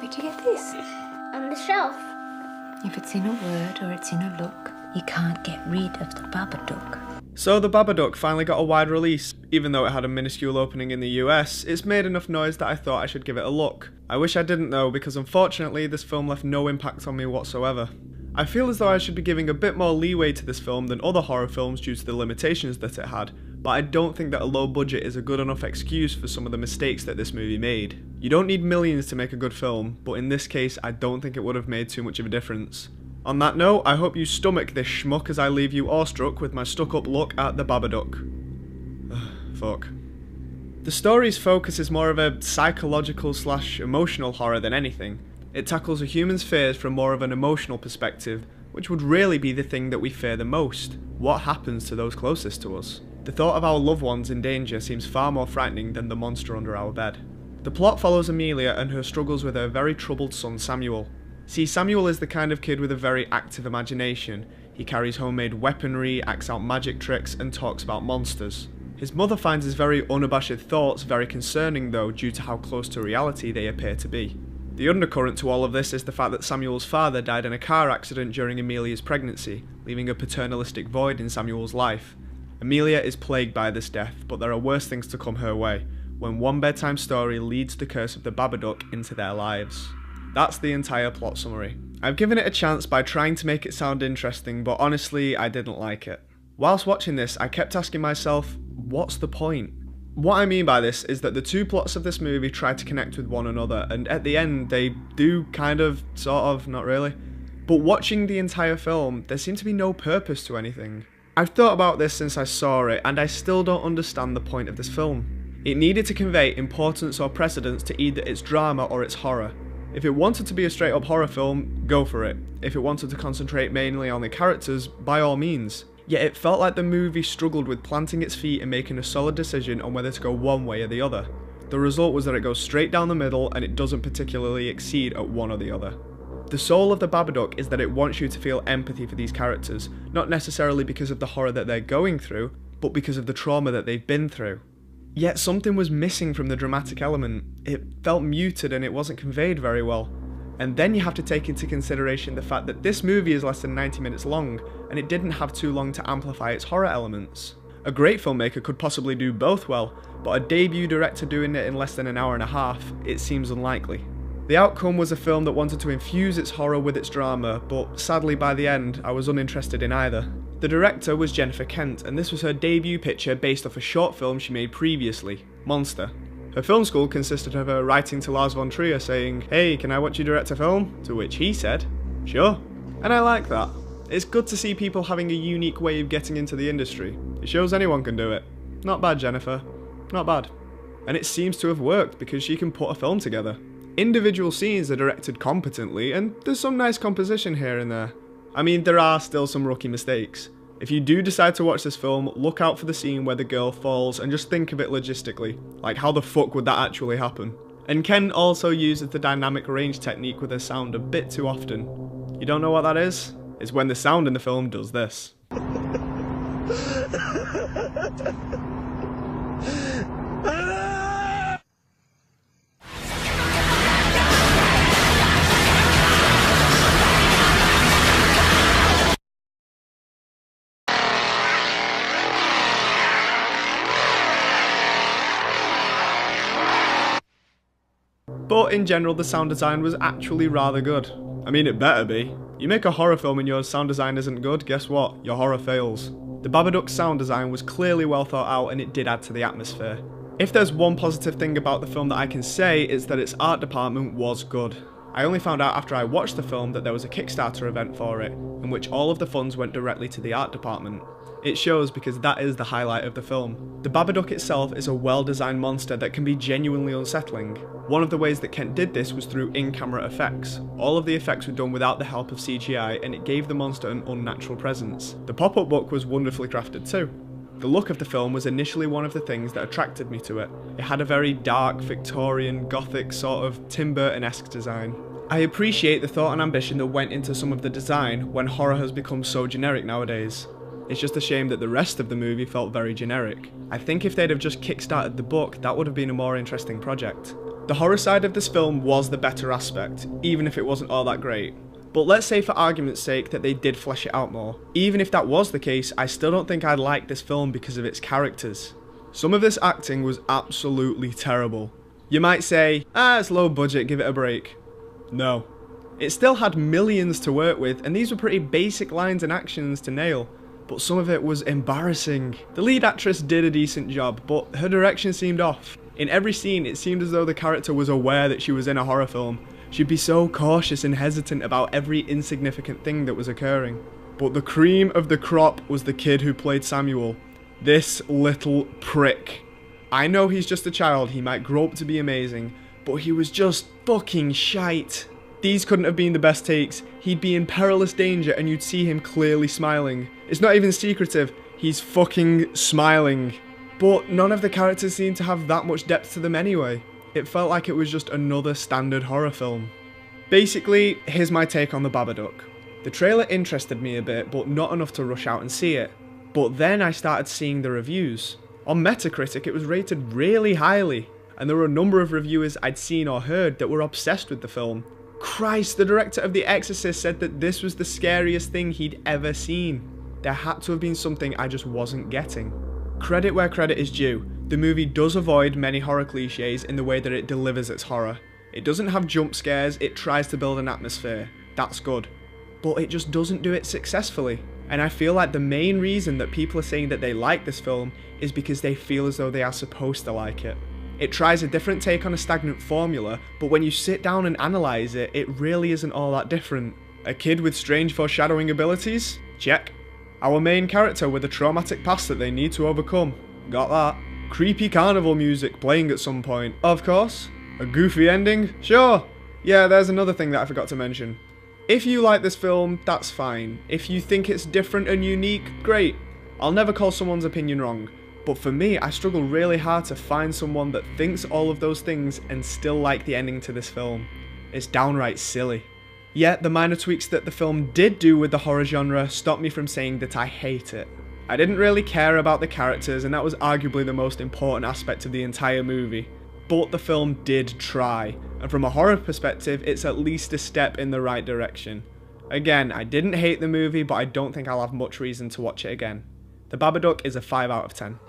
Where'd you get this? On the shelf. If it's in a word or it's in a look, you can't get rid of the Babadook. So the Babadook finally got a wide release. Even though it had a minuscule opening in the US, it's made enough noise that I thought I should give it a look. I wish I didn't though, because unfortunately this film left no impact on me whatsoever. I feel as though I should be giving a bit more leeway to this film than other horror films due to the limitations that it had, but I don't think that a low budget is a good enough excuse for some of the mistakes that this movie made. You don't need millions to make a good film, but in this case I don't think it would have made too much of a difference. On that note, I hope you stomach this schmuck as I leave you awestruck with my stuck-up look at the Babadook. Fuck. The story's focus is more of a psychological/emotional horror than anything. It tackles a human's fears from more of an emotional perspective, which would really be the thing that we fear the most. What happens to those closest to us? The thought of our loved ones in danger seems far more frightening than the monster under our bed. The plot follows Amelia and her struggles with her very troubled son Samuel. See, Samuel is the kind of kid with a very active imagination. He carries homemade weaponry, acts out magic tricks, and talks about monsters. His mother finds his very unabashed thoughts very concerning though, due to how close to reality they appear to be. The undercurrent to all of this is the fact that Samuel's father died in a car accident during Amelia's pregnancy, leaving a paternalistic void in Samuel's life. Amelia is plagued by this death, but there are worse things to come her way, when one bedtime story leads the curse of the Babadook into their lives. That's the entire plot summary. I've given it a chance by trying to make it sound interesting, but honestly, I didn't like it. Whilst watching this, I kept asking myself, what's the point? What I mean by this is that the two plots of this movie try to connect with one another, and at the end, they do kind of, sort of, not really. But watching the entire film, there seemed to be no purpose to anything. I've thought about this since I saw it, and I still don't understand the point of this film. It needed to convey importance or precedence to either its drama or its horror. If it wanted to be a straight up horror film, go for it. If it wanted to concentrate mainly on the characters, by all means. Yet it felt like the movie struggled with planting its feet and making a solid decision on whether to go one way or the other. The result was that it goes straight down the middle and it doesn't particularly exceed at one or the other. The soul of the Babadook is that it wants you to feel empathy for these characters, not necessarily because of the horror that they're going through, but because of the trauma that they've been through. Yet something was missing from the dramatic element. It felt muted and it wasn't conveyed very well. And then you have to take into consideration the fact that this movie is less than 90 minutes long, and it didn't have too long to amplify its horror elements. A great filmmaker could possibly do both well, but a debut director doing it in less than an hour and a half, it seems unlikely. The outcome was a film that wanted to infuse its horror with its drama, but sadly by the end, I was uninterested in either. The director was Jennifer Kent, and this was her debut picture based off a short film she made previously, Monster. Her film school consisted of her writing to Lars von Trier saying, "Hey, can I watch you direct a film?" To which he said, "Sure." And I like that. It's good to see people having a unique way of getting into the industry. It shows anyone can do it. Not bad, Jennifer. Not bad. And it seems to have worked because she can put a film together. Individual scenes are directed competently, and there's some nice composition here and there. I mean, there are still some rookie mistakes. If you do decide to watch this film, look out for the scene where the girl falls and just think of it logistically. Like, how the fuck would that actually happen? And Ken also uses the dynamic range technique with her sound a bit too often. You don't know what that is? It's when the sound in the film does this. But in general, the sound design was actually rather good. I mean, it better be. You make a horror film and your sound design isn't good, guess what? Your horror fails. The Babadook's sound design was clearly well thought out and it did add to the atmosphere. If there's one positive thing about the film that I can say, it's that its art department was good. I only found out after I watched the film that there was a Kickstarter event for it, in which all of the funds went directly to the art department. It shows because that is the highlight of the film. The Babadook itself is a well-designed monster that can be genuinely unsettling. One of the ways that Kent did this was through in-camera effects. All of the effects were done without the help of CGI, and it gave the monster an unnatural presence. The pop-up book was wonderfully crafted too. The look of the film was initially one of the things that attracted me to it. It had a very dark, Victorian, gothic sort of Tim Burton-esque design. I appreciate the thought and ambition that went into some of the design when horror has become so generic nowadays. It's just a shame that the rest of the movie felt very generic. I think if they'd have just kickstarted the book, that would have been a more interesting project. The horror side of this film was the better aspect, even if it wasn't all that great. But let's say for argument's sake that they did flesh it out more. Even if that was the case, I still don't think I'd like this film because of its characters. Some of this acting was absolutely terrible. You might say, it's low budget, give it a break. No. It still had millions to work with, and these were pretty basic lines and actions to nail, but some of it was embarrassing. The lead actress did a decent job, but her direction seemed off. In every scene, it seemed as though the character was aware that she was in a horror film. She'd be so cautious and hesitant about every insignificant thing that was occurring. But the cream of the crop was the kid who played Samuel. This little prick. I know he's just a child, he might grow up to be amazing, but he was just fucking shite. These couldn't have been the best takes. He'd be in perilous danger and you'd see him clearly smiling. It's not even secretive, he's fucking smiling. But none of the characters seemed to have that much depth to them anyway. It felt like it was just another standard horror film. Basically, here's my take on the Babadook. The trailer interested me a bit, but not enough to rush out and see it. But then I started seeing the reviews. On Metacritic, it was rated really highly, and there were a number of reviewers I'd seen or heard that were obsessed with the film. Christ, the director of The Exorcist said that this was the scariest thing he'd ever seen. There had to have been something I just wasn't getting. Credit where credit is due. The movie does avoid many horror cliches in the way that it delivers its horror. It doesn't have jump scares, it tries to build an atmosphere. That's good. But it just doesn't do it successfully. And I feel like the main reason that people are saying that they like this film is because they feel as though they are supposed to like it. It tries a different take on a stagnant formula, but when you sit down and analyse it, it really isn't all that different. A kid with strange foreshadowing abilities? Check. Our main character with a traumatic past that they need to overcome? Got that. Creepy carnival music playing at some point? Of course. A goofy ending? Sure. Yeah, there's another thing that I forgot to mention. If you like this film, that's fine. If you think it's different and unique, great. I'll never call someone's opinion wrong. But for me, I struggle really hard to find someone that thinks all of those things and still like the ending to this film. It's downright silly. Yet, the minor tweaks that the film did do with the horror genre stopped me from saying that I hate it. I didn't really care about the characters, and that was arguably the most important aspect of the entire movie. But the film did try, and from a horror perspective, it's at least a step in the right direction. Again, I didn't hate the movie, but I don't think I'll have much reason to watch it again. The Babadook is a 5 out of 10.